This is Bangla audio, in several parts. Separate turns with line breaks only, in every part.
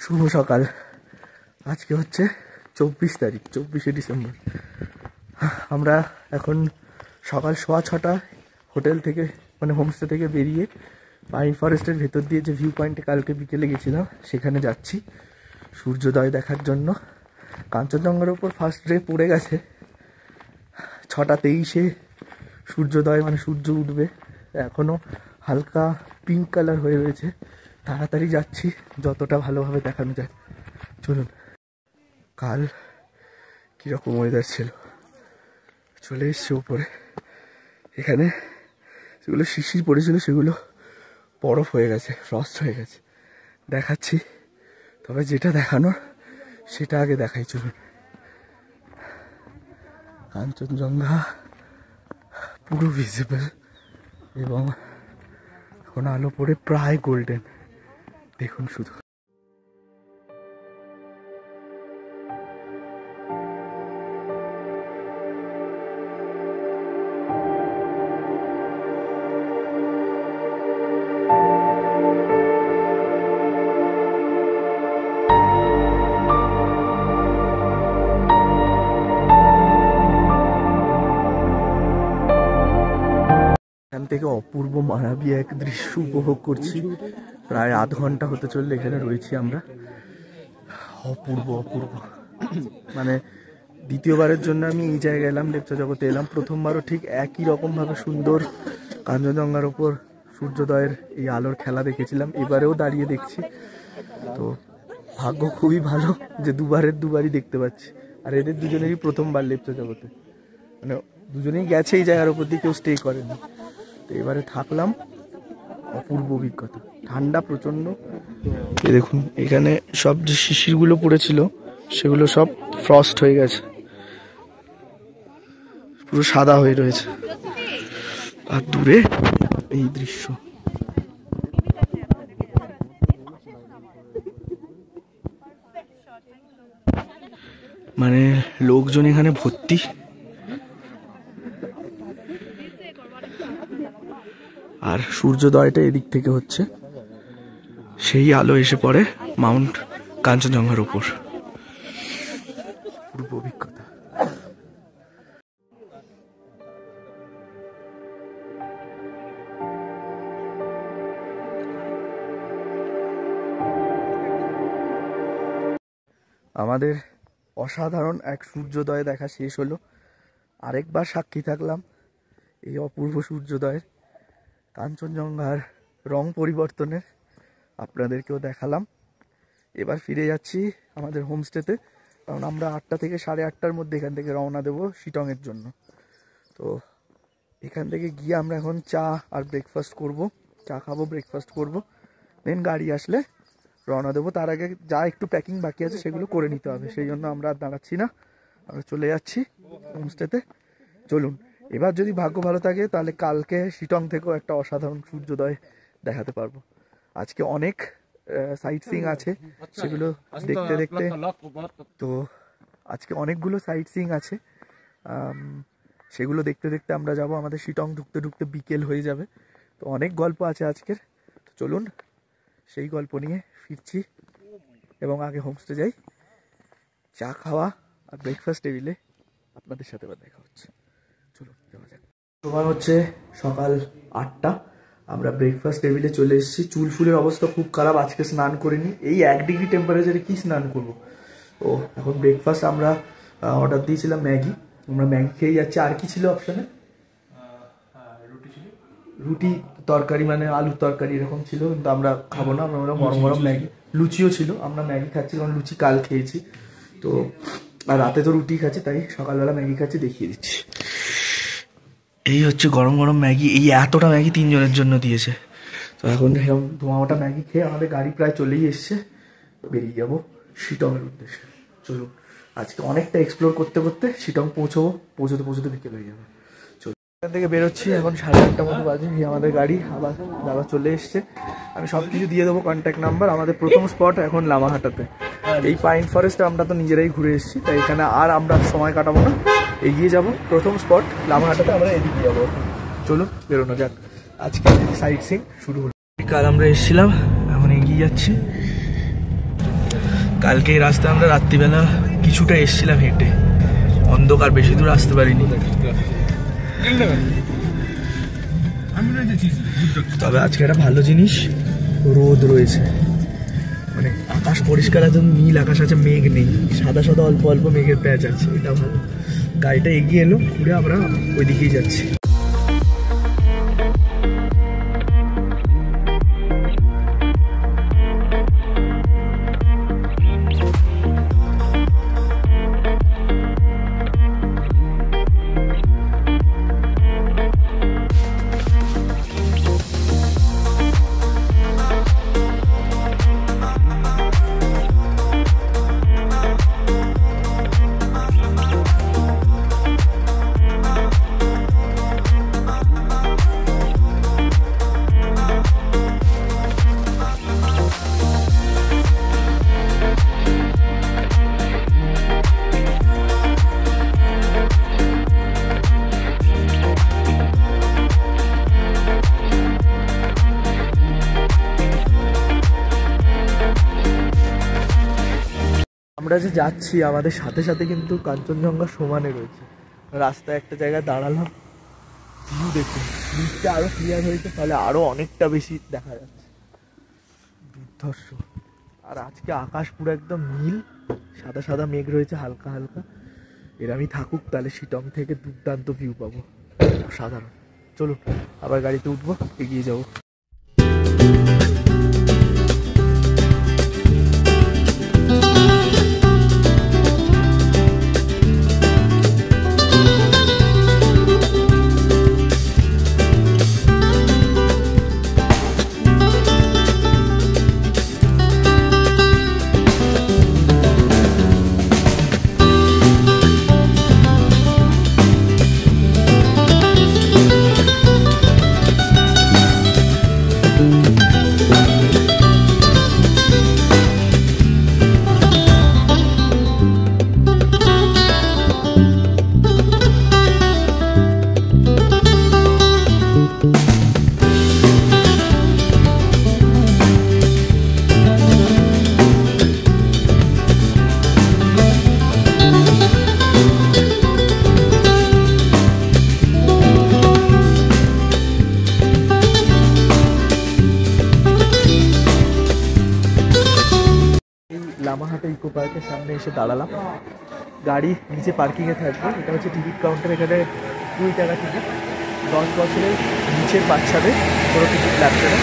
শুভ সকাল। আজকে হচ্ছে 24 তারিখ, 24শে ডিসেম্বর। আমরা এখন সকাল 6:15 হোটেল থেকে মানে হোমস্টে থেকে বেরিয়ে পাইন ফরেস্টের ভেতর দিয়ে যে ভিউ পয়েন্টে কালকে বিকেলে গেছিলাম সেখানে যাচ্ছি সূর্যোদয় দেখার জন্য। কাঞ্চনজঙ্ঘার ওপর ফার্স্ট ডে পড়ে গেছে 6:23-এ সূর্যোদয়, মানে সূর্য উঠবে। এখনও হালকা পিঙ্ক কালার হয়ে রয়েছে। তাড়াতাড়ি যাচ্ছি যতটা ভালোভাবে দেখানো যায়। চলুন। কাল কীরকম ওয়েদার ছিল, চলে এসছি উপরে। এখানে সেগুলো শিশির পড়েছিল, সেগুলো বরফ হয়ে গেছে, ফ্রস্ট হয়ে গেছে। দেখাচ্ছি, তবে যেটা দেখানোর সেটা আগে দেখাই। চলুন। কাঞ্চনজঙ্ঘা পুরো ভিজিবল এবং এখন আলো পড়ে প্রায় গোল্ডেন। দেখুন শুধু। এখান থেকে অপূর্ব মায়াবী এক দৃশ্য উপভোগ করছি। প্রায় আধ ঘন্টা হতে চললে এখানে রয়েছি আমরা। অপূর্ব অপূর্ব, মানে দ্বিতীয়বারের জন্য আমি এই জায়গায় এলাম, লেপচা জগতে এলাম। প্রথমবারও ঠিক একই রকমভাবে সুন্দর কাঞ্চনজঙ্ঘার ওপর সূর্যোদয়ের এই আলোর খেলা দেখেছিলাম। এবারেও দাঁড়িয়ে দেখছি, তো ভাগ্য খুবই ভালো যে দুবারই দেখতে পাচ্ছি। আর এদের দুজনেরই প্রথমবার লেপচা জগতে, মানে দুজনেই গেছে এই জায়গার ওপর দিয়ে, কেউ স্টে করেনি। তো এবারে থাকলাম, অপূর্ব অভিজ্ঞতা। ঠান্ডা প্রচণ্ড। এই দেখুন, এখানে সব যে শিশিরগুলো পড়েছিল সেগুলো সব ফ্রস্ট হয়ে গেছে, পুরো সাদা হয়ে রয়েছে। আর দূরে এই দৃশ্য, মানে লোকজন এখানে ভর্তি। আর সূর্যোদয়টা এদিক থেকে হচ্ছে, সেই আলো এসে পড়ে মাউন্ট কাঞ্চনজঙ্ঘার উপর। পূর্ব অভিজ্ঞতা। আমাদের অসাধারণ এক সূর্যোদয় দেখা শেষ হলো। আরেকবার সাক্ষী থাকলাম এই অপূর্ব সূর্যোদয়ের, কাঞ্চনজঙ্ঘার রং পরিবর্তনের। আপনাদেরকেও দেখালাম। এবার ফিরে যাচ্ছি আমাদের হোমস্টেতে, কারণ আমরা 8টা থেকে 8:30-টার মধ্যে এখান থেকে রওনা দেবো শিটংয়ের জন্য। তো এখান থেকে গিয়ে আমরা এখন চা আর ব্রেকফাস্ট করব, চা খাবো, ব্রেকফাস্ট করব, দেন গাড়ি আসলে রওনা দেবো। তার আগে যা একটু প্যাকিং বাকি আছে সেগুলো করে নিতে হবে, সেই জন্য আমরা আর দাঁড়াচ্ছি না, আমরা চলে যাচ্ছি হোমস্টেতে। চলুন। এবার যদি ভাগ্য ভালো থাকে তাহলে কালকে শিটং থেকেও একটা অসাধারণ সূর্যোদয় দেখাতে পারবো। আজকে অনেক সাইট সিইং আছে, সেগুলো দেখতে দেখতে, তো আজকে অনেকগুলো সাইট সিইং আছে, সেগুলো দেখতে দেখতে আমরা যাব। আমাদের শিটং ঢুকতে ঢুকতে বিকেল হয়ে যাবে। তো অনেক গল্প আছে আজকের। তো চলুন, সেই গল্প নিয়ে ফিরছি। এবং আগে হোমস্টে যাই, চা খাওয়া আর ব্রেকফাস্ট টেবিলে আপনাদের সাথে আবার দেখা হচ্ছে। চলুন যাওয়া যাক। সময় হচ্ছে সকাল 8টা। আমরা ব্রেকফাস্ট টেবিলে চলে এসেছি। চুল ফুলের অবস্থা খুব খারাপ, আজকে স্নান করিনি। এই 1 ডিগ্রি টেম্পারেচারে কি স্নান করবো। তো এখন ব্রেকফাস্ট আমরা অর্ডার দিয়েছিলাম ম্যাগি, আমরা ম্যাগি খেয়ে যাচ্ছি। আর কি ছিল অপশানে? রুটি তরকারি, মানে আলুর তরকারি এরকম ছিল, কিন্তু আমরা খাবো না। আমরা গরম গরম ম্যাগি, লুচিও ছিল, আমরা ম্যাগি খাচ্ছি কারণ লুচি কাল খেয়েছি। তো আর রাতে তো রুটি খাচ্ছি, তাই সকালবেলা ম্যাগি খাচ্ছি, দেখিয়ে দিচ্ছি। এই হচ্ছে গরম গরম ম্যাগি। এই এতটা ম্যাগি 3 জনের জন্য দিয়েছে। তো এখন এরকম ধোঁয়াটা ম্যাগি খেয়ে আমাদের গাড়ি প্রায় চলেই এসছে। বেরিয়ে যাবো শিটংয়ের উদ্দেশ্যে। চলুন, আজকে অনেকটা এক্সপ্লোর করতে করতে শিটং পৌঁছতে বিকেল হয়ে যাবে। এখান থেকে বেরোচ্ছি, এখন 8:30 মতো বাজে। আমাদের গাড়ি আবার দাদা চলে এসছে। আমি সব কিছু দিয়ে দেবো, কন্ট্যাক্ট নাম্বার। আমাদের প্রথম স্পট এখন লামাহাটাতে। এই পাইন ফরেস্টে আমরা তো নিজেরাই ঘুরে এসেছি, তাই এখানে আর আমরা সময় কাটাবো না, এগিয়ে যাব। প্রথম স্পট লামাহাটাতে, আমরা এদিকে যাবো। চলুন বেরোনো যাক। আজকে সাইট সিইং শুরু হলো। কাল আমরা এসেছিলাম, এখন এগিয়ে যাচ্ছি। কালকে এই রাস্তায় আমরা রাত্রিবেলা কিছুটা এসছিলাম হেঁটে, অন্ধকার, বেশি দূর আসতে পারিনি। তবে আজকে একটা ভালো জিনিস, রোদ রয়েছে, মানে আকাশ পরিষ্কার আছে, নীল আকাশ আছে, মেঘ নেই, সাদা সাদা অল্প অল্প মেঘের প্যাচ আছে, এটা ভালো। গাড়িটা এগিয়ে এলো, ঘুরে আমরা ওই দিকেই যাচ্ছি। আমরা যে যাচ্ছি আমাদের সাথে সাথে কিন্তু কাঞ্চনজঙ্ঘা সমানে রয়েছে। রাস্তায় একটা জায়গায় দাঁড়ালাম, ভিউ দেখুন, ভিউটা আরো ক্লিয়ার হয়েছে, ফলে আরো অনেকটা বেশি দেখা যাচ্ছে, দুর্ধর্ষ। আর আজকে আকাশ পুরো একদম নীল, সাদা সাদা মেঘ রয়েছে হালকা হালকা। এরমই থাকুক, তাহলে শিটং থেকে দুর্দান্ত ভিউ পাবো, অসাধারণ। চলুন আবার গাড়িতে উঠবো, এগিয়ে যাবো। লামাহাটা ইকো পার্কের সামনে এসে দাঁড়ালাম, গাড়ি নিচে পার্কিংয়ে থাকবে। এটা হচ্ছে টিকিট কাউন্টার, এখানে 2 টাকা টিকিট, 10 বছরের নিচের বাচ্চাদের কোনো টিকিট লাগবে না।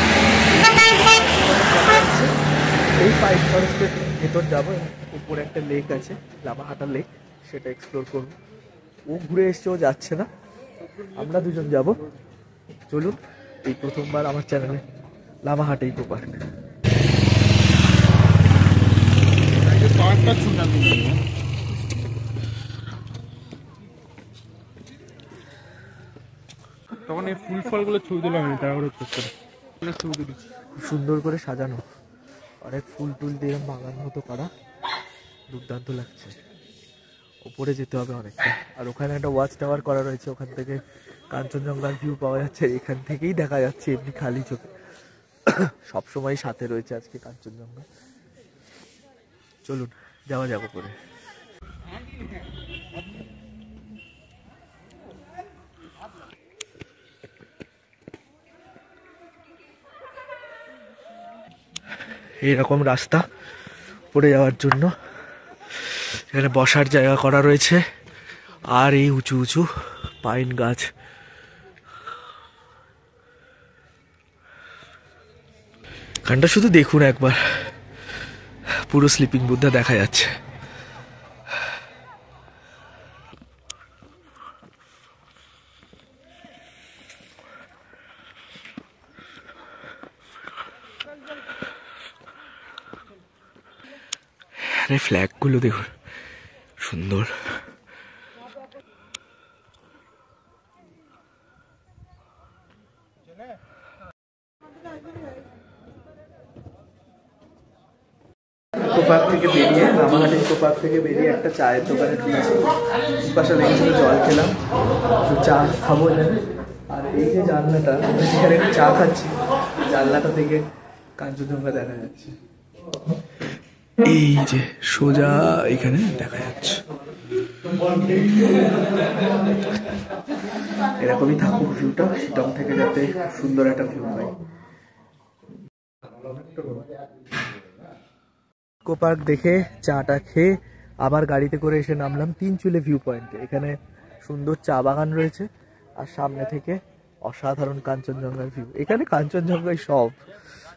এই পাইপ ফরেস্টের ভেতর যাবো, উপরে একটা লেক আছে, লামাহাটা লেক, সেটা এক্সপ্লোর করব। ও ঘুরে এসছে, ও যাচ্ছে না, আমরা দুজন যাব। চলুন, এই প্রথমবার আমার চ্যানেলে লামাহাটা ইকো পার্ক।
তখন এই ফুল ফলগুলো ছবি দিলাম আমি, তারপরে ছবি দিচ্ছি।
খুব সুন্দর করে সাজানো, অনেক ফুল টুল দিয়ে বাগান মতো করা, দুর্দান্ত লাগছে। ওপরে যেতে হবে অনেকটা, আর ওখানে একটা ওয়াচ টাওয়ার করা রয়েছে, ওখান থেকে কাঞ্চনজঙ্ঘার ভিউ পাওয়া যাচ্ছে। এখান থেকেই দেখা যাচ্ছে এমনি খালি চোখে, সবসময় সাথে রয়েছে আজকে কাঞ্চনজঙ্ঘা। চলুন যাওয়া যাবো করে। এইরকম রাস্তা পড়ে যাওয়ার জন্য, এখানে বসার জায়গা করা রয়েছে, আর এই উঁচু উঁচু পাইন গাছ। এখানটা শুধু দেখুন একবার, পুরো স্লিপিং বুদ্ধা দেখা যাচ্ছে। আরে ফ্ল্যাগ গুলো দেখুন, সুন্দর। ইকো পার্ক থেকে বেরিয়ে, লামাহাটা ইকো পার্ক থেকে বেরিয়ে একটা চায়ের দোকানে ঢুকেছি। পাশে লেগেছিল, জল খেলাম, একটু চা খাবো এখানে। আর এই যে জানলাটা, যেখানে একটু চা খাচ্ছি, জানলাটা থেকে কাঞ্চনজঙ্ঘা দেখা যাচ্ছে। এই যে সোজা এখানে দেখা যাচ্ছে। এরকমই থাকুক ভিউটা, শিলং থেকে যাতে সুন্দর একটা ভিউ পাই। ইকো পার্ক দেখে চাটা খেয়ে আবার গাড়িতে করে এসে নামলাম তিনচুলে ভিউ পয়েন্টে। এখানে সুন্দর চা বাগান রয়েছে আর সামনে থেকে অসাধারণ কাঞ্চনজঙ্ঘার ভিউ। এখানে কাঞ্চনজঙ্ঘাই সব,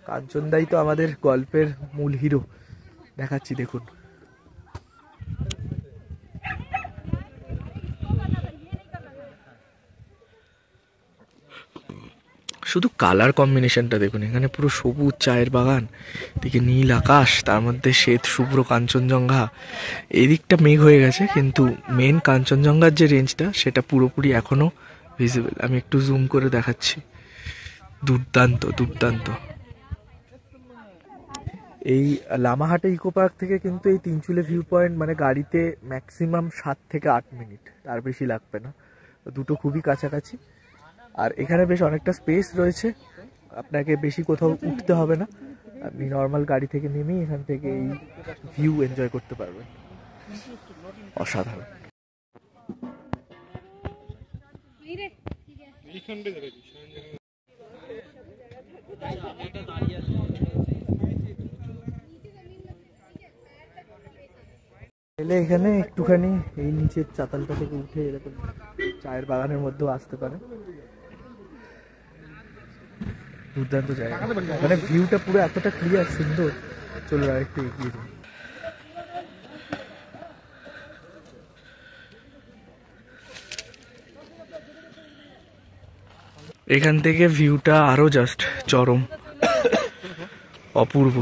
কাঞ্চনদাই তো আমাদের গল্পের মূল হিরো। দেখাচ্ছি দেখুন। শুধু কালার কম্বিনেশনটা দেখুন, এখানে পুরো সবুজ চায়ের বাগান, দিকে নীল আকাশ, তার মধ্যে শ্বেত শুভ্র কাঞ্চনজঙ্ঘা। এদিকটা মেঘ হয়ে গেছে কিন্তু মেন কাঞ্চনজঙ্ঘার যে রেঞ্জটা সেটা পুরোপুরি এখনো ভিজিবল। আমি একটু জুম করে দেখাচ্ছি, দুর্দান্ত দুর্দান্ত। এই লামাহাটে ইকো পার্ক থেকে কিন্তু এই তিনচুলে ভিউ পয়েন্ট মানে গাড়িতে ম্যাক্সিমাম 7 থেকে 8 মিনিট, তার বেশি লাগবে না। দুটো খুবই কাছাকাছি। আর এখানে বেশ অনেকটা স্পেস রয়েছে, আপনাকে বেশি কোথাও উঠতে হবে না, আপনি নর্মাল গাড়ি থেকে নেমেই এখান থেকে এই ভিউ এনজয় করতে পারবেন। অসাধারণ। এলে এখানে একটুখানি এই নিচের চাতালটা থেকে উঠে এরকম চায়ের বাগানের মধ্যেও আসতে পারে। দুর্দান্ত জায়গা, মানে ভিউটা পুরো এতটা ক্লিয়ার সুন্দর। চলো আর একটু এগিয়ে যাই। এখান থেকে ভিউটা আরো জাস্ট চরম, অপূর্ব।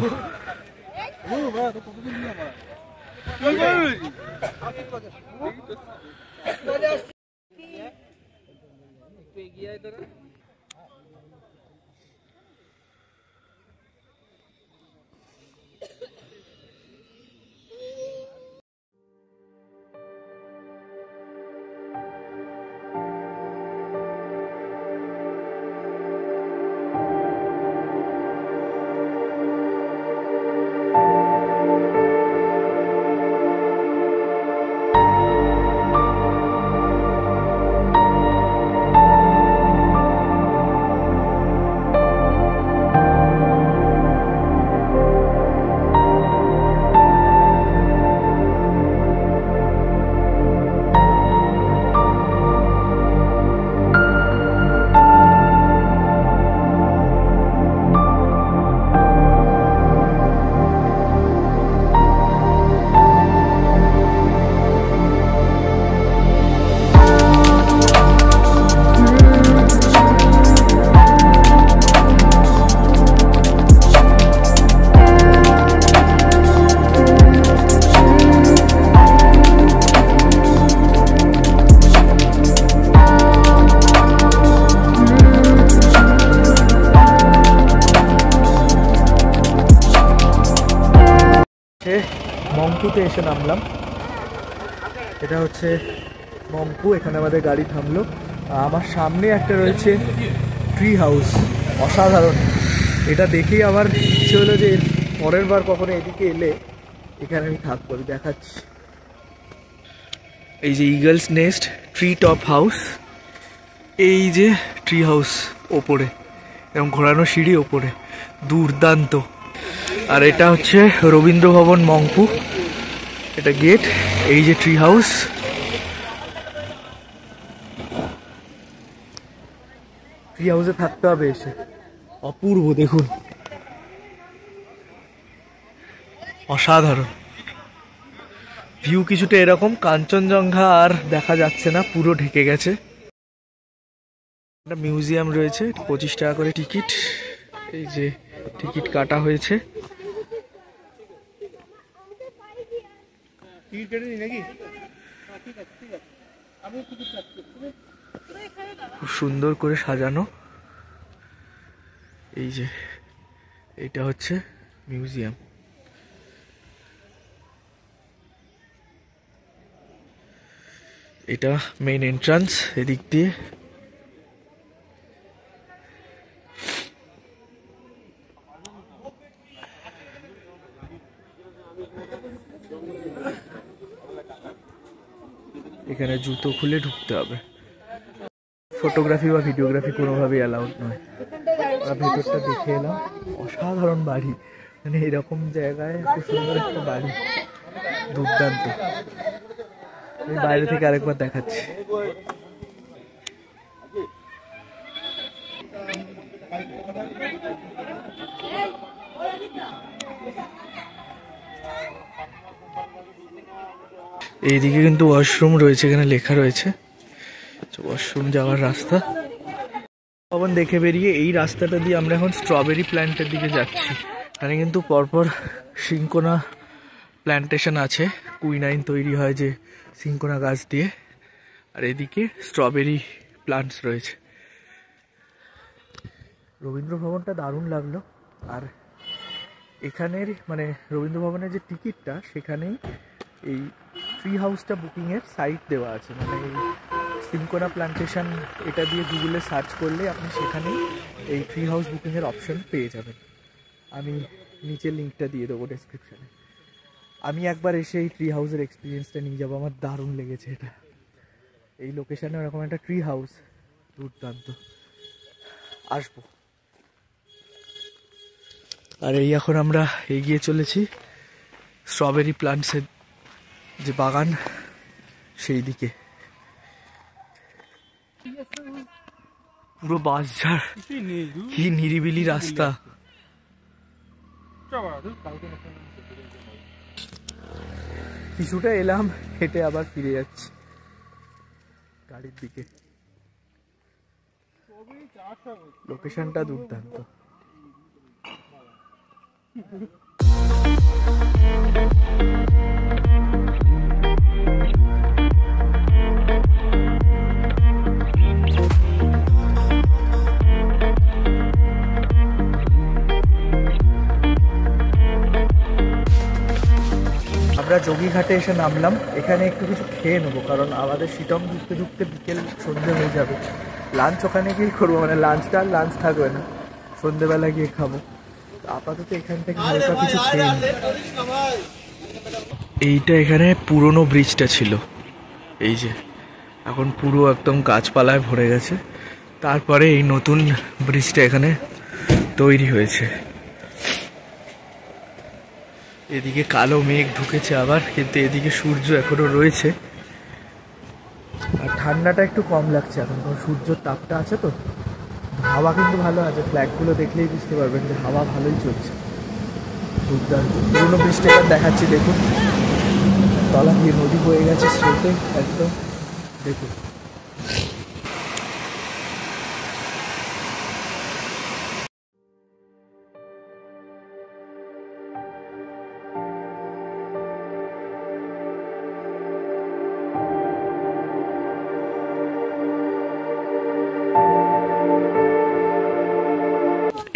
মংপুতে এসে নামলাম। এটা হচ্ছে মংপু, এখানে আমাদের গাড়ি থামলো। আমার সামনে একটা রয়েছে ট্রি হাউস, অসাধারণ। এটা দেখেই আমার ইচ্ছে হলো যে পরের বার কখনো এদিকে এলে এখানে আমি থাকবো। দেখাচ্ছি, এই যে Eagles nest tree top house. এই যে ট্রি হাউস ওপরে, এবং ঘোরানো সিঁড়ি ওপরে, দুর্দান্ত। আর এটা হচ্ছে রবীন্দ্র ভবন মংপু, এটা গেট। এই যে ট্রি হাউস, ট্রি হাউসে থাকতে হবে এসে। অপূর্ব দেখুন, অসাধারণ ভিউ। কিছুটা এরকম, কাঞ্চনজঙ্ঘা আর দেখা যাচ্ছে না, পুরো ঢেকে গেছে। একটা মিউজিয়াম রয়েছে, 25 টাকা করে টিকিট। এই যে টিকিট কাটা হয়েছে। খুব সুন্দর করে সাজানো। এই যে এটা হচ্ছে মিউজিয়াম। এটা মেইন এন্ট্রান্স, এদিক দিয়ে। এখানে জুতো খুলে ঢুকতে হবে। ফটোগ্রাফি বা ভিডিওগ্রাফি কোনোভাবেই অ্যালাউড নয়। আমরা ভেতরটা দেখে এলাম, অসাধারণ বাড়ি, মানে এরকম জায়গায় এত সুন্দর একটা বাড়ি, দুর্দান্ত। আমি বাইরে থেকে আরেকবার দেখাচ্ছি। এইদিকে কিন্তু ওয়াশরুম রয়েছে, এখানে লেখা রয়েছে ওয়াশরুম যাওয়ার রাস্তা। ভবন দেখে বেরিয়ে এই রাস্তাটা দিয়ে আমরা এখন স্ট্রবেরি প্ল্যান্টের দিকে যাচ্ছি। এখানে কিন্তু পরপর সিনকোনা প্ল্যান্টেশন আছে, কুইনাইন তৈরি হয় যে সিনকোনা গাছ দিয়ে, আর এদিকে স্ট্রবেরি প্লান্টস রয়েছে। রবীন্দ্র ভবনটা দারুণ লাগলো। আর এখানের মানে রবীন্দ্র ভবনের যে টিকিটটা, সেখানেই এই ট্রি হাউসটা বুকিংয়ের সাইট দেওয়া আছে। মানে এই সিনকোনা প্ল্যান্টেশন এটা দিয়ে গুগলে সার্চ করলে আপনি সেখানেই এই ট্রি হাউস বুকিংয়ের অপশন পেয়ে যাবেন। আমি নিচের লিঙ্কটা দিয়ে দেবো ডেসক্রিপশানে। আমি একবার এসে এই ট্রি হাউসের এক্সপিরিয়েন্সটা নিয়ে যাবো, আমার দারুণ লেগেছে এটা। এই লোকেশানে ওরকম একটা ট্রি হাউস, দুর্দান্ত, আসবো। আর এই এখন আমরা এগিয়ে চলেছি স্ট্রবেরি প্লান্টসের যে বাগান, সেই দিকে। পুরো বাঁশঝাড়, কি নিরিবিলি রাস্তা। কিছুটা এলাম হেঁটে, আবার ফিরে যাচ্ছি গাড়ির দিকে। লোকেশনটা দুর্দান্ত। আমরা যোগীঘাটে এসে নামলাম। এখানে একটু কিছু খেয়ে নেবো, কারণ আমাদের শিটং ঢুকতে ঢুকতে বিকেল সন্ধ্যে হয়ে যাবে। লাঞ্চ ওখানে গিয়ে করবো, মানে লাঞ্চটা আর লাঞ্চ থাকবে না, সন্ধ্যেবেলা গিয়ে খাবো। আপাতত এখান থেকে হালকা কিছু খেয়ে নিই। এইটা এখানে পুরনো ব্রিজটা ছিল, এই যে এখন পুরো একদম গাছপালায় ভরে গেছে। তারপরে এই নতুন ব্রিজটা এখানে তৈরি হয়েছে। এদিকে কালো মেঘ ঢুকেছে আবার, কিন্তু এদিকে সূর্য এখনো রয়েছে। আর ঠান্ডাটা একটু কম লাগছে এখন, কারণ সূর্যের তাপটা আছে তো। হাওয়া কিন্তু ভালো আছে, ফ্ল্যাগগুলো দেখলেই বুঝতে পারবেন যে হাওয়া ভালোই চলছে, দুর্দান্ত। পুরোনো ব্রিজটা এবার দেখাচ্ছি, দেখুন তলা দিয়ে নদী বয়ে গেছে স্রোতে একদম, দেখুন।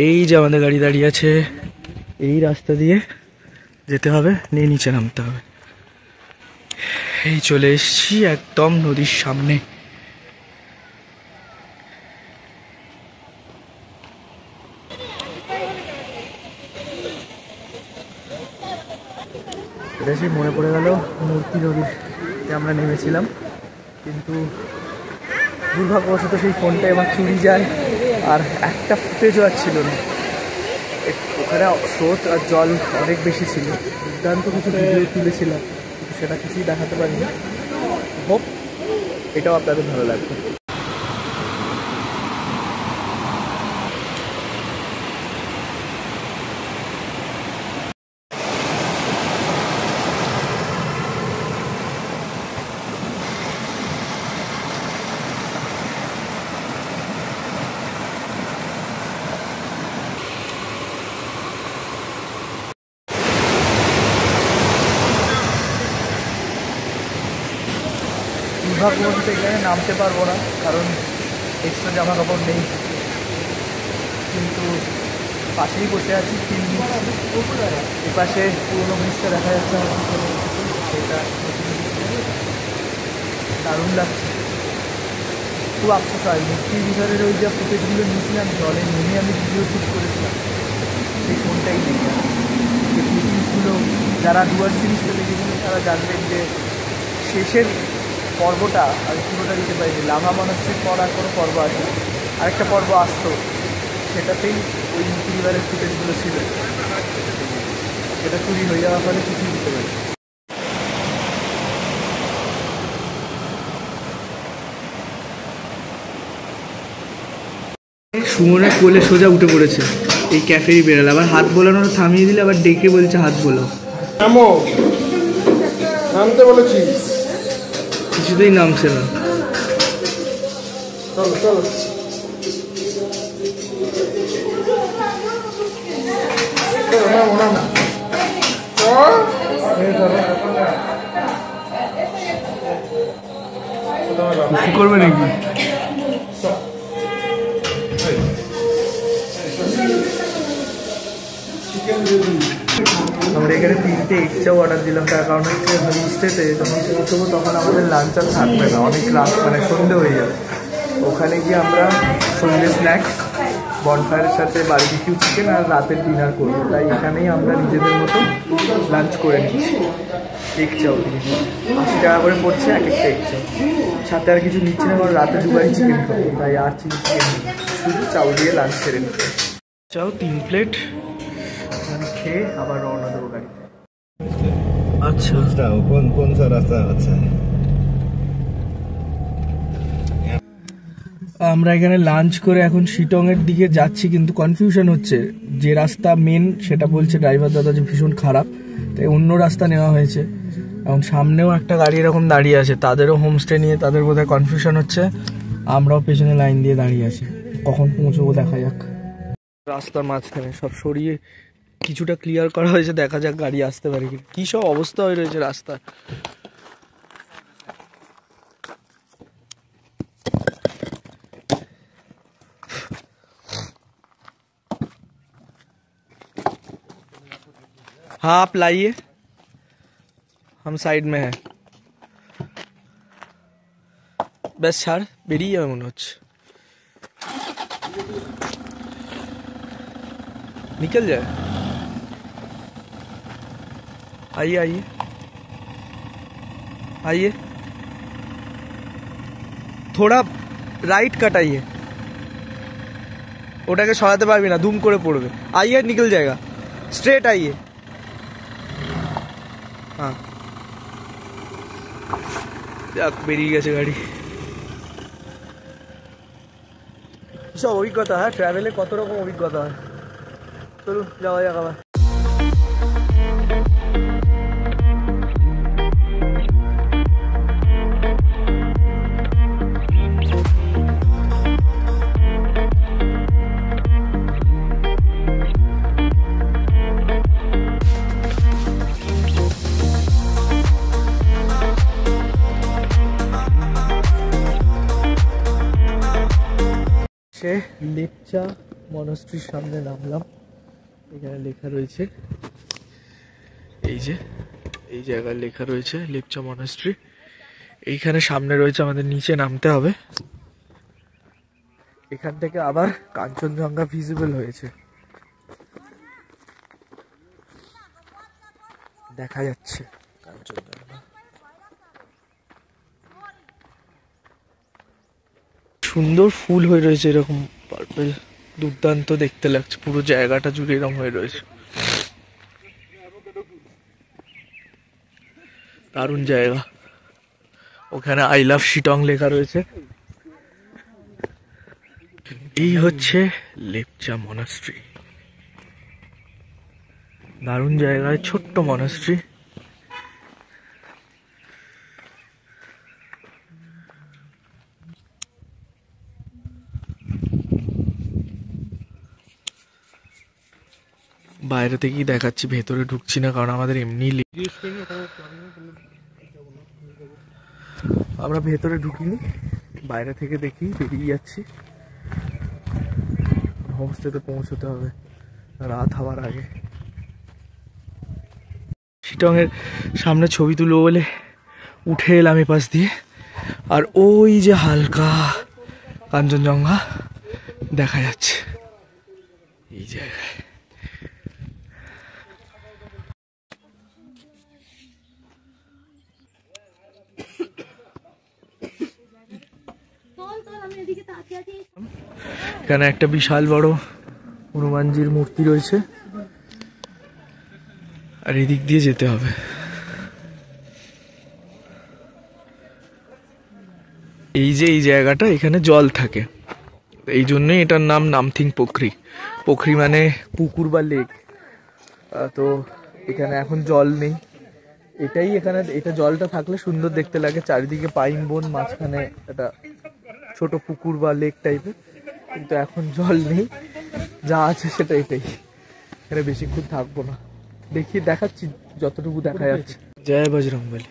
এই যে আমাদের গাড়ি দাঁড়িয়ে আছে, এই রাস্তা দিয়ে যেতে হবে, নিয়ে নিচে নামতে হবে। এই চলে এসেছি একদম নদীর সামনে। এটা সেই মনে পড়ে গেল মূর্তি নদীতে আমরা নেমেছিলাম, কিন্তু দুর্ভাগ্যবশত সেই ফোনটা এবার চুরি যায়, আর একটা ফুটেজও আর ছিল না। ওখানে স্রোত আর জল অনেক বেশি ছিল, দুর্দান্ত কিছু ভিডিও তুলেছিলাম, কিন্তু সেটা কিছুই দেখাতে পারিনি। হোপ এটাও আপনাদের ভালো লাগবে। দুর্ভাগ্যবশত এখানে নামতে পারবো না, কারণ এক্সট্রা জামা কাপড় নেই। কিন্তু পাশেই বসে আছি, এপাশে পুরোনো ব্রিজটা দেখা যাচ্ছে আমার, সেটা দারুণ লাগছে। খুব আফসোস হয়, মূর্তির ভিতরের ওই যা ফুটেজগুলো নিয়েছিলাম, জলে নেমে আমি ভিডিও শ্যুট করেছিলাম, সেই ফোনটাই নেই। ছিল, যারা ডুয়ার সিরিজটা দেখেছিলেন তারা জানবেন যে শেষের পর্বটা আমি পুরোটা দিতে পারিনি। লাভা মনাস্ট্রির পর আর কোনো পর্ব আছে, আরেকটা পর্ব আসতো, সেটাতেই ওই পরিবারের ফুটেজগুলো ছিল, সেটা চুরি হয়ে যাওয়ার ফলে কিছুই দিতে পারি। সুমনের কোলে সোজা উঠে পড়েছে, এই ক্যাফেই বেরোলে, আবার হাত বোলানো থামিয়ে দিলে আবার ডেকে বলছে হাত বোলাও।
নামতে বলেছি,
কিছুতেই নামছে না।
চলো চলো।
কি করবে নাকি? আমরা এখানে 3টে এগ চাও অর্ডার দিলাম, তার কারণ হচ্ছে হোমস্টেতে যখন পৌঁছবো তখন আমাদের লাঞ্চ আর থাকবে না, অনেক রাত মানে সন্ধে হয়ে যাবে। ওখানে গিয়ে আমরা সন্ধ্যে স্ন্যাক্স, বনফায়ারের সাথে বারবিকিউ চিকেন আর রাতের ডিনার করবো, তাই এখানেই আমরা নিজেদের মতো লাঞ্চ করে নিচ্ছি। এগ চাও দিয়ে 80 টাকা করে পড়ছে এক একটা এগ চাও, সাথে আর কিছু নিচ্ছি না, কারণ রাতে দুবারই চিকেন খাবো, তাই আর চিলি চিকেন শুধু চাউ দিয়ে লাঞ্চ সেরে নিচ্ছি। চাও 3 প্লেট খেয়ে আবার রওনা দেবো গাড়িতে। আচ্ছা,
कौन सा रास्ता अच्छा है?
আমরা এখানে লাঞ্চ করে এখন শিটং এর দিকে যাচ্ছি, কিন্তু কনফিউশন হচ্ছে, যে রাস্তা মেন সেটা বলছে ড্রাইভার দাদা যে ভীষণ খারাপ, তাই অন্য রাস্তা নেওয়া হয়েছে। এখন সামনেও একটা গাড়ি এরকম দাঁড়িয়ে আছে, তাদেরও হোমস্টে নিয়ে তাদের বোধহয় কনফিউশন হচ্ছে, আমরাও পেছনে লাইন দিয়ে দাঁড়িয়ে আছি, কখন পৌঁছবো দেখা যাক। রাস্তার মাঝখানে সব সরিয়ে কিছুটা ক্লিয়ার করা হয়েছে, দেখা যাক গাড়ি আসতে পারে কি। কি সব অবস্থা হয়ে রয়েছে রাস্তা। हाँ आप लाइए, हम साइड में हैं। ব্যাস ছাড়, বেরিয়ে যাবে মনে হচ্ছে। निकल जाए। आइए आइए आइए, थोड़ा राइट कट आइए, ওটাকে সরাতে পারবি না, দুম করে পড়বে। आइए निकल जाएगा, स्ट्रेट आइए। हाँ যাক, বেরিয়ে গেছে গাড়ি। সব অভিজ্ঞতা, হ্যাঁ ট্রাভেলে কত রকম অভিজ্ঞতা হয়। চলুন যাওয়া যাক আবার। সে লেপচা মনাস্ট্রির সামনে নামলাম, এখানে লেখা রয়েছে, এই যে এই জায়গায় লেখা রয়েছে লেপচা মনাস্ট্রি। এইখানে সামনে রয়েছে, আমাদের নিচে নামতে হবে। এখান থেকে আবার কাঞ্চনজঙ্ঘা ভিজিবল হয়েছে, দেখা যাচ্ছে কাঞ্চনজঙ্ঘা। সুন্দর ফুল হয়ে রয়েছে, এরকম পার্পল, দুর্দান্ত দেখতে লাগছে, পুরো জায়গাটা জুড়ে এরকম হয়ে রয়েছে, দারুণ জায়গা। ওখানে আই লাভ শিটং লেখা রয়েছে। এই হচ্ছে লেপচা মনাস্ট্রি, দারুণ জায়গায়, ছোট্ট মনাস্ট্রি। বাইরে থেকেই দেখাচ্ছি, ভেতরে ঢুকছি না, কারণ আমাদের এমনি আমরা ভেতরে ঢুকিনি, বাইরে থেকে দেখি বেরিয়ে যাচ্ছি। হোমস্টেতে পৌঁছতে হবে রাত হওয়ার আগে। শিটং এর সামনে ছবি তুলবো বলে উঠে এলাম এ পাশ দিয়ে, আর ওই যে হালকা কাঞ্চনজঙ্ঘা দেখা যাচ্ছে এই জায়গায়। এখানে একটা বিশাল বড় হনুমানজির মূর্তি রয়েছে, আর এদিক দিয়ে যেতে হবে। এই যে এই জায়গাটা, এখানে জল থাকে, এই জন্যই এটার নাম নামথিং পোখরি। পোখরি মানে পুকুর বা লেক। তো এখানে এখন জল নেই, এটাই এখানে, এটা জলটা থাকলে সুন্দর দেখতে লাগে, চারিদিকে পাইন বন, মাঝখানে একটা ছোট পুকুর বা লেক টাইপের। কিন্তু এখন জল নেই, যা আছে সেটা এটাই। এখানে বেশিক্ষণ থাকবো না, দেখাচ্ছি যতটুকু দেখা যাচ্ছে। জয় বজরংবলী।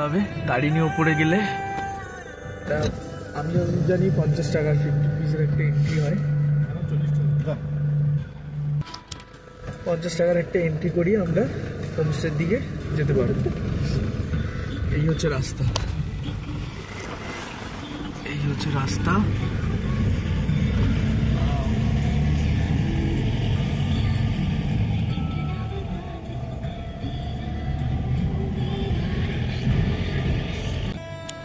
হবে গাড়ি নিয়ে উপরে গেলে, আমি জানি 50 টাকার 50 পিসের একটা এন্ট্রি হয়। 50 টাকার একটা এন্ট্রি করি আমরা হোমস্টের দিকে যেতে পারবো। এই হচ্ছে রাস্তা, এই হচ্ছে রাস্তা।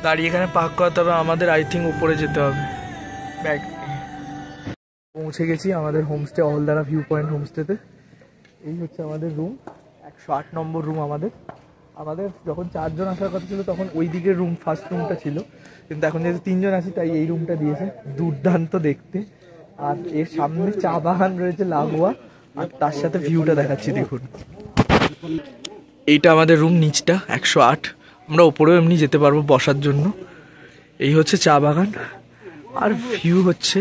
গাড়ি এখানে পার্ক করাতে হবে আমাদের, আই থিঙ্ক উপরে যেতে হবে। ব্যাগ পৌঁছে গেছি আমাদের হোমস্টে, অহলদারা ভিউ পয়েন্ট হোমস্টেতে। এই হচ্ছে আমাদের রুম, 108 নম্বর রুম আমাদের। আমাদের যখন 4 জন আসার কথা ছিল তখন ওই দিকের রুম, ফার্স্ট রুমটা ছিল, কিন্তু এখন যেহেতু 3 জন আছি তাই এই রুমটা দিয়েছে। দুর্দান্ত দেখতে, আর এর সামনে চা বাগান রয়েছে লাগোয়া, আর তার সাথে ভিউটা দেখাচ্ছি দেখুন। এইটা আমাদের রুম, নিচটা 108। আমরা ওপরেও এমনি যেতে পারবো বসার জন্য। এই হচ্ছে চা বাগান, আর ভিউ হচ্ছে,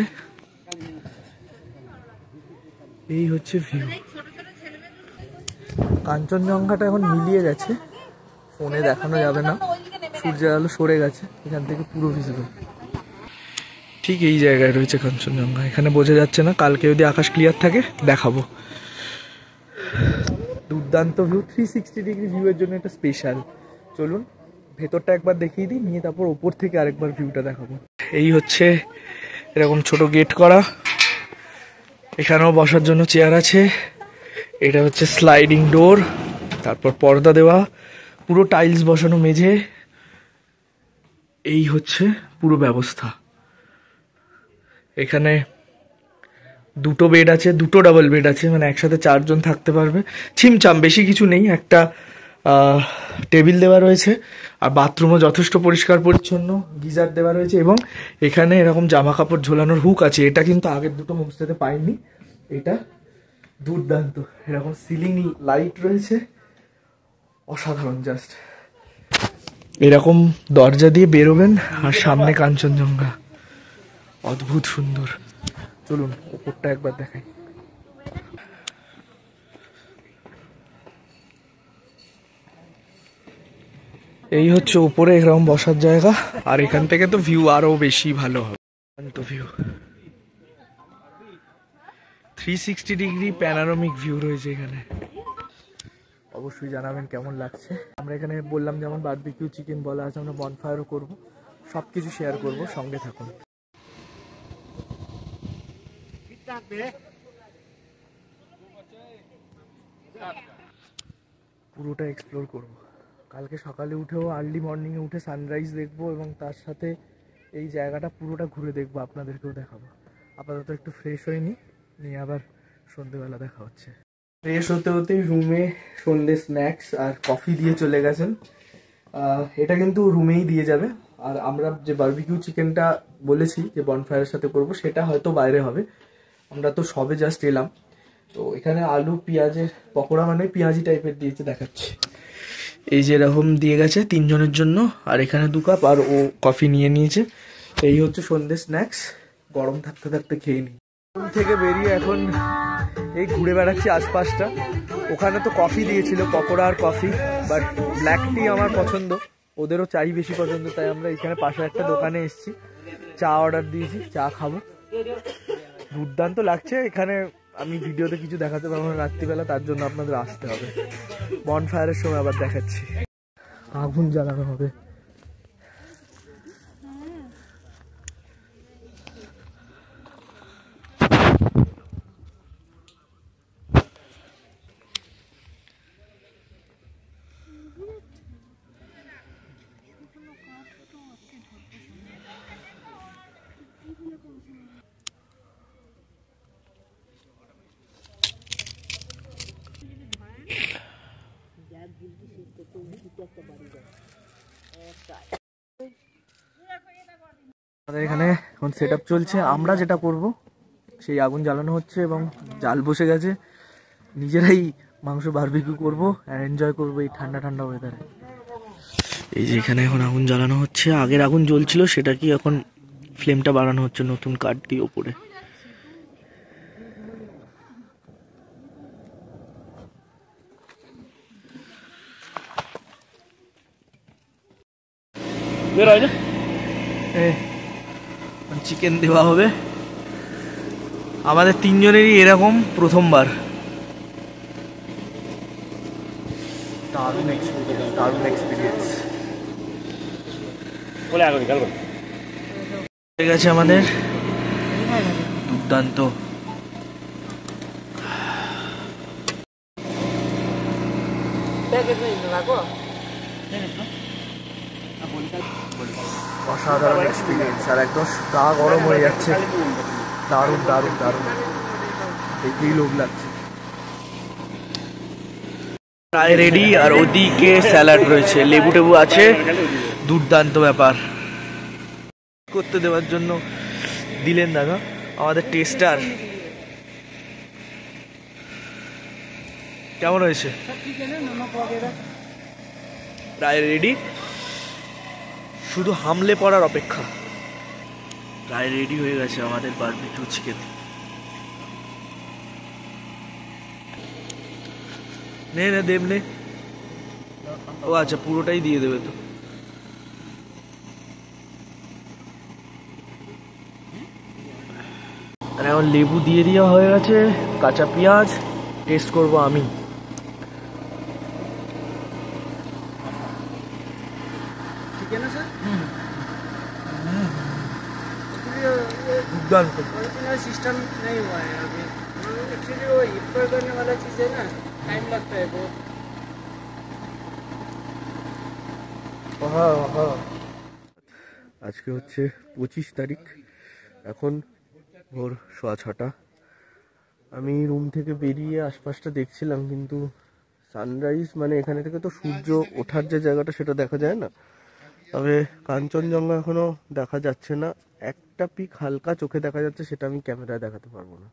এই হচ্ছে ভিউ। কাঞ্চনজঙ্ঘাটা এখন মিলিয়ে গেছে, ফোনে দেখানো যাবে না, সূর্যের আলো সরে গেছে, এখান থেকে পুরো ভিজিবল। ঠিক এই জায়গায় রয়েছে কাঞ্চনজঙ্ঘা, এখানে বোঝা যাচ্ছে না, কালকে যদি আকাশ ক্লিয়ার থাকে দেখাবো। দুর্দান্ত ভিউ, 360 ডিগ্রি ভিউয়ের জন্য এটা স্পেশাল। চলুন ভেতরটা একবার দেখিয়ে দিই, নিয়ে তারপর ওপর থেকে আরেকবার ভিউটা দেখাবো। এই হচ্ছে এরকম ছোট গেট করা, এখানেও বসার জন্য চেয়ার আছে। এটা হচ্ছে স্লাইডিং ডোর, তারপর পর্দা দেওয়া, পুরো টাইলস বসানো মেঝে। এই হচ্ছে পুরো ব্যবস্থা। এখানে 2টো বেড আছে, 2টো ডাবল বেড আছে, মানে একসাথে 4 জন থাকতে পারবে। ছিমছাম, বেশি কিছু নেই। একটা টেবিল দেওয়া রয়েছে, আর বাথরুমও যথেষ্ট পরিষ্কার পরিচ্ছন্ন, গিজার দেওয়া রয়েছে, এবং এখানে এরকম জামা কাপড় ঝোলানোর হুক আছে। এটা কিন্তু আগের দুটো হোমস্টেতে পাইনি, এটা দুর্দান্ত। এরকম সিলিং লাইট রয়েছে, অসাধারণ। জাস্ট এরকম দরজা দিয়ে বেরোবেন আর সামনে কাঞ্চনজঙ্ঘা, অদ্ভুত সুন্দর। চলুন ওপরটা একবার দেখাই। এই হচ্ছে উপরে এরকম বসার জায়গা, আর এখান থেকে তো ভিউ আরো বেশি ভালো হবে। ভিউ 360 ডিগ্রি প্যানোরামিক ভিউ রয়েছে এখানে। অবশ্যই জানাবেন কেমন লাগছে। আমরা এখানে বললাম যেমন বারবিকিউ চিকেন বলা আছে, আমরা বনফায়ারও করবো, সবকিছু শেয়ার করব, সঙ্গে থাকুন। পুরোটা এক্সপ্লোর করব। কালকে সকালে উঠেও আর্লি মর্নিংয়ে উঠে সানরাইজ দেখবো, এবং তার সাথে এই জায়গাটা পুরোটা ঘুরে দেখবো, আপনাদেরকেও দেখাবো। আপাতত একটু ফ্রেশ হয়ে নিয়ে আবার সন্ধ্যেবেলা দেখা হচ্ছে। ফ্রেশ হতে হতেই রুমে সন্ধ্যে স্ন্যাক্স আর কফি দিয়ে চলে গেছেন। এটা কিন্তু রুমেই দিয়ে যাবে, আর আমরা যে বারবিকিউ চিকেনটা বলেছি যে বনফায়ারের সাথে করব, সেটা হয়তো বাইরে হবে। আমরা তো সবে জাস্ট এলাম, তো এখানে আলু পেঁয়াজের পকোড়া, মানে পেঁয়াজি টাইপের দিয়েছে, দেখাচ্ছে। এই যে এরকম দিয়ে গেছে 3 জনের জন্য, আর এখানে 2 কাপ, আর ও কফি নিয়ে নিয়েছে। এই হচ্ছে সন্ধ্যে স্ন্যাক্স, গরম থাকতে থাকতে খেয়ে নিই। রুম থেকে বেরিয়ে এখন এই ঘুরে বেড়াচ্ছি আশপাশটা। ওখানে তো কফি দিয়েছিল, পকোড়া আর কফি, বাট ব্ল্যাক টি আমার পছন্দ, ওদেরও চাই বেশি পছন্দ, তাই আমরা এখানে পাশে একটা দোকানে এসেছি, চা অর্ডার দিয়েছি, চা খাবো। দুর্দান্ত লাগছে এখানে। আমি ভিডিওতে কিছু দেখাতে পারবো না রাত্রিবেলা, তার জন্য আপনাদের আসতে হবে। বনফায়ারের সময় আবার দেখাচ্ছি। আগুন জ্বালানো হবে। আমাদের এখানে এখন সেট আপ চলছে। আমরা যেটা করব, সেই আগুন জ্বালানো হচ্ছে এবং জাল বসে গেছে। নিজেরাই মাংস বারবিকিউ করবো আর এনজয় করবো এই ঠান্ডা ঠান্ডা ওয়েদারে। এই যে এখানে এখন আগুন জ্বালানো হচ্ছে। আগের আগুন জ্বলছিল, সেটা কি এখন ফ্লেমটা বাড়ানো হচ্ছে নতুন কাঠ দিয়ে ওপরে। চিকেন দেওয়া হবে। আমাদের তিনজনেরই এরকম প্রথমবার। দারুণ এক্সপিরিয়েন্স হয়ে গেছে আমাদের, দুর্দান্ত। অসাধারণ এক্সপিরিয়েন্স, আর একদম গা গরম হয়ে যাচ্ছে। দারুণ দারুণ দারুণ, দেখেই লোভ লাগছে। প্রায় রেডি, আর ওদিকে স্যালাড রয়েছে, লেবু টেবু আছে। দুর্দান্ত ব্যাপার। করতে দেওয়ার জন্য দিলেন দাদা আমাদের টেস্টার। কেমন হয়েছে? প্রায় রেডি, শুধু হামলে পড়ার অপেক্ষা। প্রায় রেডি হয়ে গেছে আমাদের বারবিকিউ চিকেন। নে নে দেব নে। ও আচ্ছা, পুরোটাই দিয়ে দেবে তো। আর এখন লেবু দিয়ে দেওয়া হয়ে গেছে, কাঁচা পেঁয়াজ। টেস্ট করব আমি। दुर्दांत।
ओरिजिनल सिस्टम नहीं हुआ है अभी, एक्चुअली वो हिपर करने वाला चीज़ है ना, टाइम लगता है बहुत।
আজকে হচ্ছে 25 তারিখ, এখন ভোর 6:15। আমি রুম থেকে বেরিয়ে আশপাশটা দেখছিলাম, কিন্তু সানরাইজ মানে এখানে থেকে তো সূর্য ওঠার যে জায়গাটা সেটা দেখা যায় না। তবে কাঞ্চনজঙ্ঘা এখনো দেখা যাচ্ছে না। একটা পিক হালকা চোখে দেখা যাচ্ছে, সেটা আমি ক্যামেরায় দেখাতে পারবো না।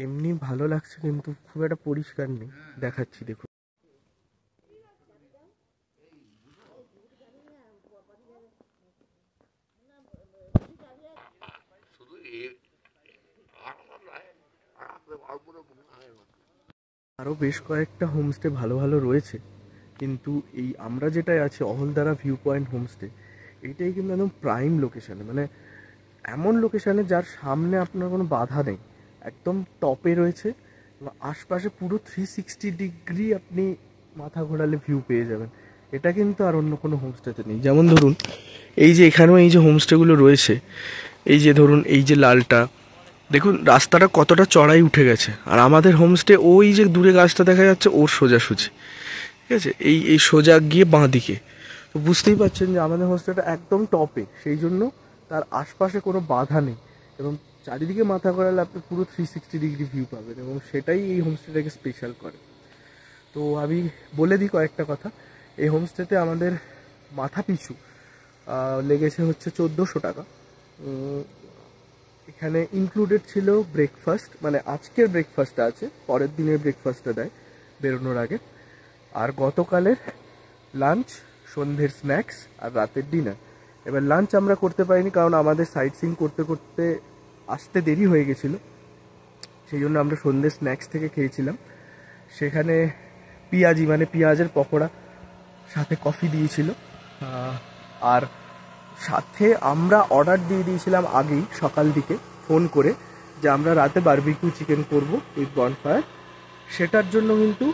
এমনি ভালো লাগছে, কিন্তু খুব একটা পরিষ্কার নেই। দেখাচ্ছি দেখুন। আরও বেশ কয়েকটা হোমস্টে ভালো ভালো রয়েছে, কিন্তু এই আমরা যেটাই আছে অহলদারা ভিউ পয়েন্ট হোমস্টে, এইটাই কিন্তু একদম প্রাইম লোকেশানে, মানে এমন লোকেশানে যার সামনে আপনার কোনো বাধা নেই, একদম টপে রয়েছে। আশপাশে পুরো 360 ডিগ্রি আপনি মাথা ঘোরালে ভিউ পেয়ে যাবেন। এটা কিন্তু আর অন্য কোনো হোমস্টেতে নেই। যেমন ধরুন এই যে এখানেও এই যে হোমস্টেগুলো রয়েছে, এই যে ধরুন এই যে লালটা দেখুন, রাস্তাটা কতটা চড়াই উঠে গেছে। আর আমাদের হোমস্টে ওই যে দূরে গাছটা দেখা যাচ্ছে ওর সোজাসুজি, ঠিক আছে, এই এই সোজা গিয়ে বাঁ দিকে। তো বুঝতেই পারছেন যে আমাদের হোমস্টেটা একদম টপে, সেই জন্য তার আশপাশে কোনো বাধা নেই এবং চারিদিকে মাথা ঘোরালে আপনি পুরো 360 ডিগ্রি ভিউ পাবেন, এবং সেটাই এই হোমস্টেটাকে স্পেশাল করে। তো আমি বলে দিই কয়েকটা কথা। এই হোমস্টেতে আমাদের মাথা পিছু লেগেছে হচ্ছে 1400 টাকা। এখানে ইনক্লুডেড ছিল ব্রেকফাস্ট, মানে আজকের ব্রেকফাস্টটা আছে, পরের দিনের ব্রেকফাস্টটা দেয় বেরোনোর আগে, আর গতকালের লাঞ্চ, সন্ধ্যের স্ন্যাক্স আর রাতের ডিনার। এবার লাঞ্চ আমরা করতে পারিনি, কারণ আমাদের সাইট সিইং করতে করতে আসতে দেরি হয়ে গেছিলো, সেই জন্য আমরা সন্ধ্যের স্ন্যাক্স থেকে খেয়েছিলাম। সেখানে পেঁয়াজি মানে পেঁয়াজের পকোড়া, সাথে কফি দিয়েছিল, আর সাথে আমরা অর্ডার দিয়ে দিয়েছিলাম আগেই সকাল দিকে ফোন করে যে আমরা রাতে বারবিকিউ চিকেন করবো উইথ বনফায়ার। সেটার জন্য কিন্তু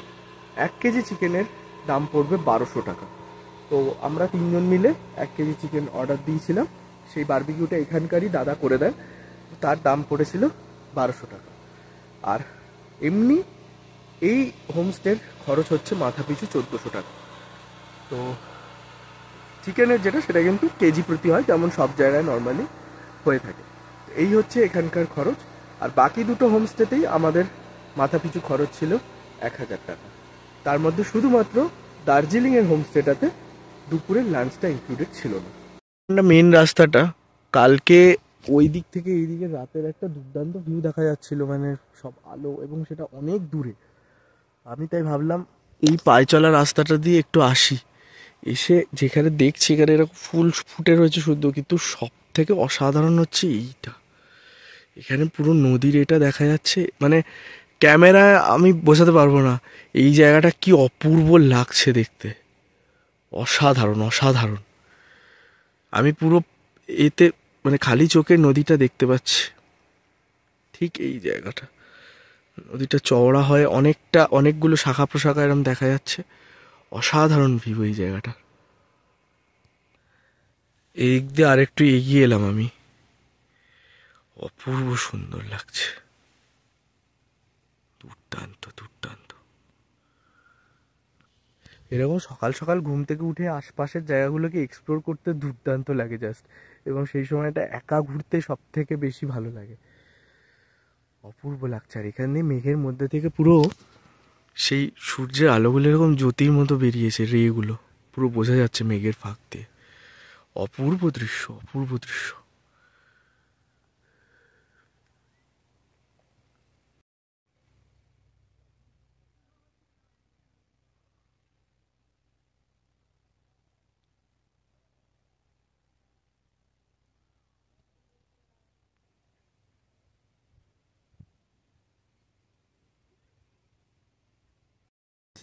1 কেজি চিকেনের দাম পড়বে 1200 টাকা। তো আমরা 3 জন মিলে 1 কেজি চিকেন অর্ডার দিয়েছিলাম। সেই বারবিকিউটা এখানকারই দাদা করে দেন, তার দাম পড়েছিল 1200 টাকা। আর এমনি এই হোমস্টের খরচ হচ্ছে মাথা পিছু 1400 টাকা। তো চিকেনের যেটা সেটা কিন্তু কেজি প্রতি হয়, যেমন সব জায়গায় নর্মালি হয়ে থাকে। এই হচ্ছে এখানকার খরচ। আর বাকি দুটো হোমস্টেতেই আমাদের মাথা পিছু খরচ ছিল 1000 টাকা। তার মধ্যে শুধুমাত্র দার্জিলিংয়ের হোমস্টেটাতে দুপুরের লাঞ্চটা ইনক্লুডেড ছিল না। মেন রাস্তাটা কালকে ওই দিক থেকে এই দিকে রাতের একটা দুর্দান্ত ভিউ দেখা যাচ্ছিল, মানে সব আলো, এবং সেটা অনেক দূরে। আমি তাই ভাবলাম এই পায়ে চলা রাস্তাটা দিয়ে একটু আসি, এসে যেখানে দেখছি এখানে এরকম ফুল ফুটে রয়েছে শুদ্ধ, কিন্তু সব থেকে অসাধারণ হচ্ছে এইটা, এখানে পুরো নদীর এটা দেখা যাচ্ছে, মানে ক্যামেরায় আমি বোঝাতে পারবো না এই জায়গাটা কি অপূর্ব লাগছে দেখতে, অসাধারণ অসাধারণ। আমি পুরো এতে মানে খালি চোখে নদীটা দেখতে পাচ্ছি, ঠিক এই জায়গাটা। নদীটা চওড়া হয় অনেকটা, অনেকগুলো শাখা প্রশাখা এরম দেখা যাচ্ছে, অসাধারণ ভিউ এই জায়গাটা। এই দিক দিয়ে আরেকটু এগিয়ে এলাম আমি, অপূর্ব সুন্দর লাগছে, দুর্দান্ত দুর্দান্ত। এরকম সকাল সকাল ঘুম থেকে উঠে আশপাশের জায়গাগুলোকে এক্সপ্লোর করতে দুর্দান্ত লাগে জাস্ট, এবং সেই সময়টা একা ঘুরতে সব থেকে বেশি ভালো লাগে, অপূর্ব লাগছে। আর এখান দিয়ে মেঘের মধ্যে থেকে পুরো সেই সূর্যের আলোগুলো এরকম জ্যোতির মতো বেরিয়েছে, রেগুলো পুরো বোঝা যাচ্ছে মেঘের ফাঁক দিয়ে, অপূর্ব দৃশ্য অপূর্ব দৃশ্য।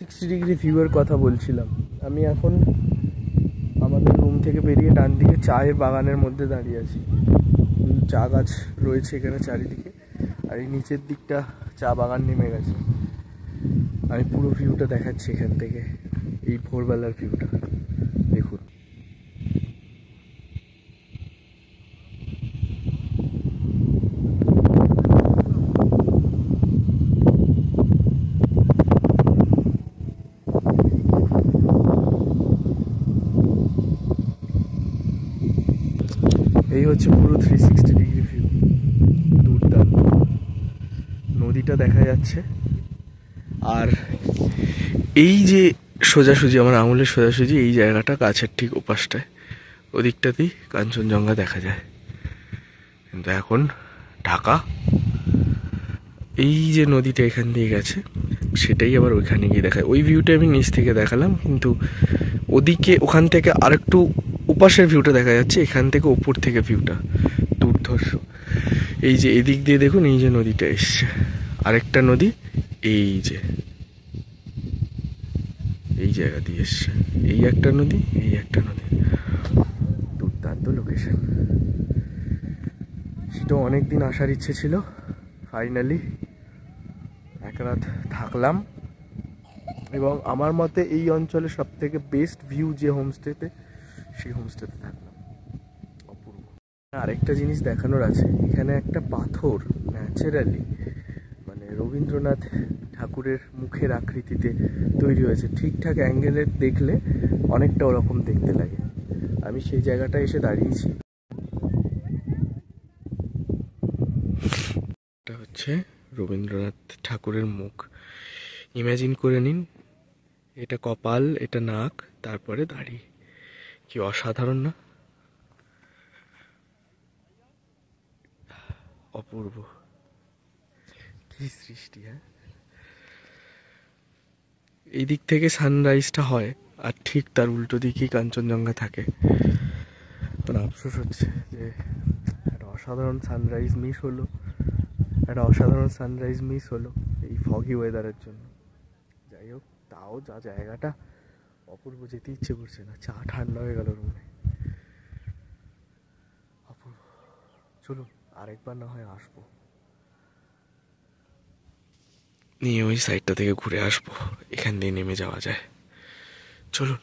সিক্সটি ডিগ্রি ভিউয়ের কথা বলছিলাম, আমি এখন আমাদের রুম থেকে বেরিয়ে ডান দিকে চায়ের বাগানের মধ্যে দাঁড়িয়ে আছি। চা গাছ রয়েছে এখানে চারিদিকে, আর এই নিচের দিকটা চা বাগান নেমে গেছে। আমি পুরো ভিউটা দেখাচ্ছি এখান থেকে, এই ভোরবেলার ভিউটা দেখুন। এই হচ্ছে পুরো 360 ডিগ্রি ভিউ, দুর্দান্ত। নদীটা দেখা যাচ্ছে, আর এই যে সোজাসুজি আমার আঙুলের সোজাসুজি এই জায়গাটা গাছের ঠিক ওপাশটায়, ওদিকটাতেই কাঞ্চনজঙ্ঘা দেখা যায়, কিন্তু এখন ঢাকা। এই যে নদীটা এখান দিয়ে গেছে সেটাই আবার ওইখানে গিয়ে দেখায়। ওই ভিউটা আমি নিচ থেকে দেখালাম, কিন্তু ওদিকে ওখান থেকে আরেকটু ওপাশের ভিউটা দেখা যাচ্ছে, এখান থেকে ওপর থেকে ভিউটা দুর্ধর্ষ। এই যে এদিক দিয়ে দেখুন, এই যে নদীটা এসছে, আরেকটা নদী এই যে এই জায়গা দিয়ে এসছে, এই একটা নদী এই একটা নদী, দুর্দান্ত লোকেশন। সেটা অনেকদিন আসার ইচ্ছে ছিল, ফাইনালি এক রাত থাকলাম। এবং আমার মতে এই অঞ্চলে সব থেকে বেস্ট ভিউ যে হোমস্টেতে, সেই হোমস্টেতে থাকলাম, অপূর্ব। আরেকটা জিনিস দেখানোর আছে, এখানে একটা পাথর ন্যাচারালি মানে রবীন্দ্রনাথ ঠাকুরের মুখের আকৃতিতে তৈরি হয়েছে, ঠিকঠাক অ্যাঙ্গেলে দেখলে অনেকটা ওরকম দেখতে লাগে। আমি সেই জায়গাটায় এসে দাঁড়িয়েছি। এটা হচ্ছে রবীন্দ্রনাথ ঠাকুরের মুখ, ইমাজিন করে নিন, এটা কপাল, এটা নাক, তারপরে দাড়ি, কি অসাধারণ না? অপূর্ব, কি সৃষ্টি! হ্যাঁ, এই দিক থেকে সানরাইজটা হয়, আর ঠিক তার উল্টো দিকেই কাঞ্চনজঙ্ঘা থাকে। মানে আফসোস হচ্ছে যে একটা অসাধারণ সানরাইজ মিস হলো এই ফগি ওয়েদারের জন্য। যাই হোক, তাও যা জায়গাটা অপূর্ব, যেতে ইচ্ছে করছে না, চা ঠান্ডা হয়ে গেল রুমে, অপূর্ব। চলুন আরেকবার না হয় আসবো, নিয়ে ওই সাইডটা থেকে ঘুরে আসবো, এখান দিয়ে নেমে যাওয়া যায়, চলুন।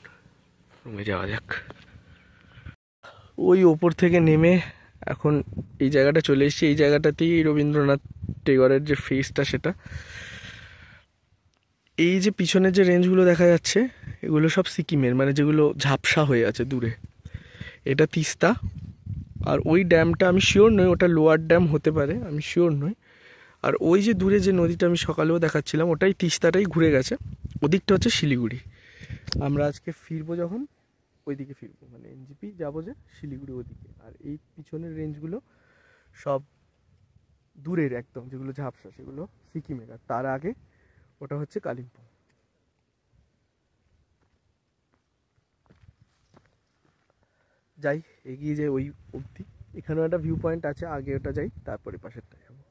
রুমে যাওয়া যাক। ওই ওপর থেকে নেমে এখন এই জায়গাটা চলে এসেছি। এই জায়গাটাতেই রবীন্দ্রনাথ টেগরের যে ফেসটা সেটা। এই যে পিছনে যে রেঞ্জগুলো দেখা যাচ্ছে এগুলো সব সিকিমের, মানে যেগুলো ঝাপসা হয়ে আছে দূরে, এটা তিস্তা। আর ওই ড্যামটা আমি শিওর নই, ওটা লোয়ার ড্যাম হতে পারে, আমি শিওর নই। আর ওই যে দূরে যে নদীটা আমি সকালেও দেখাচ্ছিলাম ওটাই তিস্তাটাই ঘুরে গেছে, ওদিকটা হচ্ছে শিলিগুড়ি। আমরা আজকে ফিরবো যখন ওইদিকে ফিরবো, মানে এনজিপি যাবো যে শিলিগুড়ি ওদিকে। আর এই পিছনের রেঞ্জগুলো সব দূরের একদম, যেগুলো ঝাপসা সেগুলো সিকিমের। আর তার আগে ওটা হচ্ছে কালিম্পং। যাই এগিয়ে যাই ওই অবধি। এখানেও একটা ভিউ পয়েন্ট আছে, আগে ওটা যাই তারপরে পাশেরটা যাবো।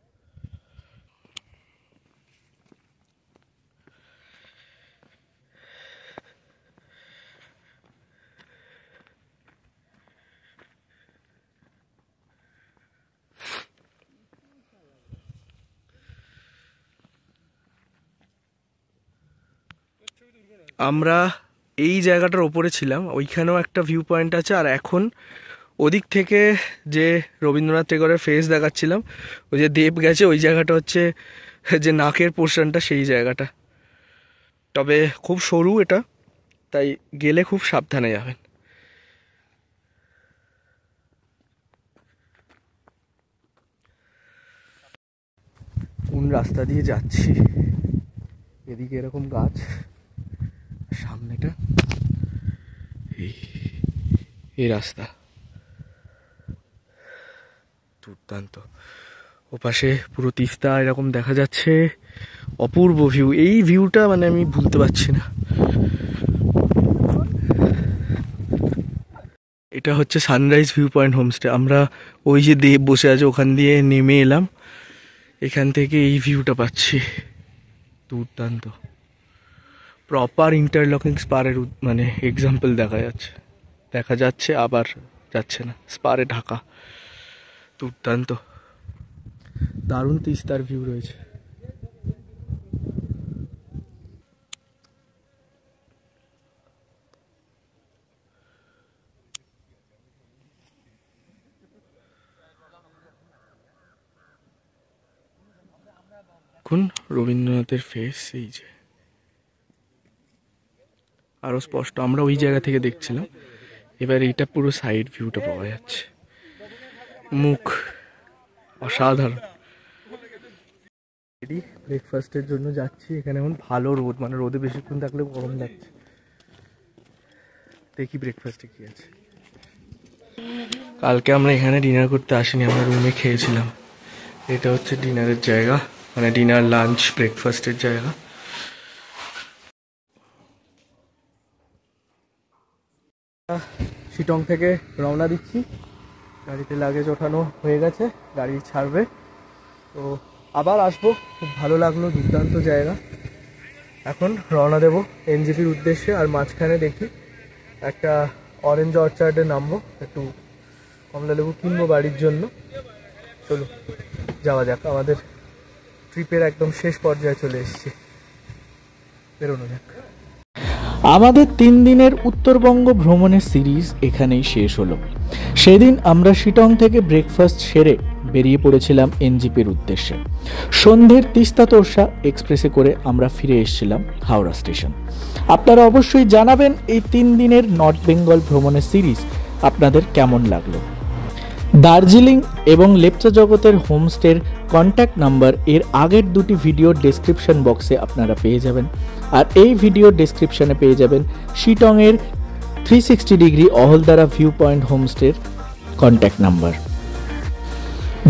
আমরা এই জায়গাটার ওপরে ছিলাম, ওইখানেও একটা ভিউ পয়েন্ট আছে। আর এখন ওদিক থেকে যে রবীন্দ্রনাথ টেগরের ফেস দেখাচ্ছিলাম, ওই যে দেব গেছে ওই জায়গাটা হচ্ছে যে নাকের পোর্শনটা, সেই জায়গাটা। তবে খুব সরু এটা, তাই গেলে খুব সাবধানে যাবেন। কোন রাস্তা দিয়ে যাচ্ছি, এদিকে এরকম গাছ, সামনেটা এই রাস্তা দুর্দান্ত। ওপাশে পুরো তিস্তা এরকম দেখা যাচ্ছে, অপূর্ব ভিউ। এই ভিউটা মানে আমি ভুলতে পারছি না। এটা হচ্ছে সানরাইজ ভিউ পয়েন্ট হোমস্টে। আমরা ওই যে দেব বসে আছে ওখান দিয়ে নেমে এলাম, এখান থেকে এই ভিউটা পাচ্ছি, দুর্দান্ত। প্রপার ইন্টারলকিং স্পারের মানে এক্সাম্পল দেখা যাচ্ছে আবার যাচ্ছে না, স্পারে ঢাকা, দুর্দান্ত। দারুণ তিস্তার ভিউ রয়েছে। এখন রবীন্দ্রনাথের ফেস এই যে আরো স্পষ্ট, আমরা ওই জায়গা থেকে দেখছিলাম। এবার এইটা পুরো সাইড ভিউটা পাওয়া যাচ্ছে, মুখ অসাধারণ। ব্রেকফাস্টের জন্য যাচ্ছি, এখানে এখন ভালো রোদ, মানে রোদে বেশিক্ষণ থাকলে গরম লাগছে। দেখি ব্রেকফাস্টে কি আছে। কালকে আমরা এখানে ডিনার করতে আসিনি, আমরা রুমে খেয়েছিলাম। এটা হচ্ছে ডিনারের জায়গা, মানে ডিনার লাঞ্চ ব্রেকফাস্টের জায়গা। শিটং থেকে রওনা দিচ্ছি, গাড়িতে লাগেজ ওঠানো হয়ে গেছে, গাড়ি ছাড়বে। তো আবার আসবো, খুব ভালো লাগলো, দুর্দান্ত জায়গা। এখন রওনা দেবো এনজিপির উদ্দেশ্যে। আর মাঝখানে দেখি একটা অরেঞ্জ অর্চার্ডে নামবো, একটু কমলা লেবু কিনবো বাড়ির জন্য। চলো যাওয়া যাক, আমাদের ট্রিপের একদম শেষ পর্যায়ে চলে এসেছি, বেরোনো যাক।
আমাদের 3 দিনের উত্তরবঙ্গ ভ্রমণের সিরিজ এখানেই শেষ হলো। সেদিন আমরা শিটং থেকে ব্রেকফাস্ট সেরে বেরিয়ে পড়েছিলাম এনজিপির উদ্দেশ্যে। সন্ধ্যের তিস্তা তোরসা এক্সপ্রেসে করে আমরা ফিরে এসেছিলাম হাওড়া স্টেশন। আপনারা অবশ্যই জানাবেন এই 3 দিনের নর্থ বেঙ্গল ভ্রমণের সিরিজ আপনাদের কেমন লাগলো। দার্জিলিং এবং লেপচা জগতের হোমস্টের কন্ট্যাক্ট নাম্বার এর আগের দুটি ভিডিও ডেসক্রিপশন বক্সে আপনারা পেয়ে যাবেন। আর এই ভিডিও ডেসক্রিপশনে পেয়ে যাবেন শিটংয়ের 360 ডিগ্রি অহলদারা ভিউ পয়েন্ট হোমস্টের কন্ট্যাক্ট নাম্বার।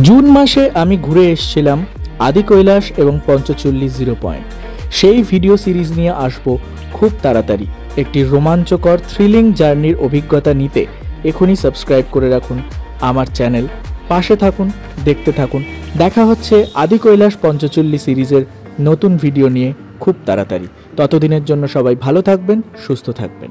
জুন মাসে আমি ঘুরে এসেছিলাম আদি কৈলাস এবং পঞ্চচল্লিশ জিরো পয়েন্ট। সেই ভিডিও সিরিজ নিয়ে আসব খুব তাড়াতাড়ি। একটি রোমাঞ্চকর থ্রিলিং জার্নির অভিজ্ঞতা নিতে এখনই সাবস্ক্রাইব করে রাখুন আমার চ্যানেল, পাশে থাকুন, দেখতে থাকুন। দেখা হচ্ছে আদি কৈলাস পঞ্চচল্লিশ সিরিজের নতুন ভিডিও নিয়ে খুব তাড়াতাড়ি। ততদিনের জন্য সবাই ভালো থাকবেন, সুস্থ থাকবেন।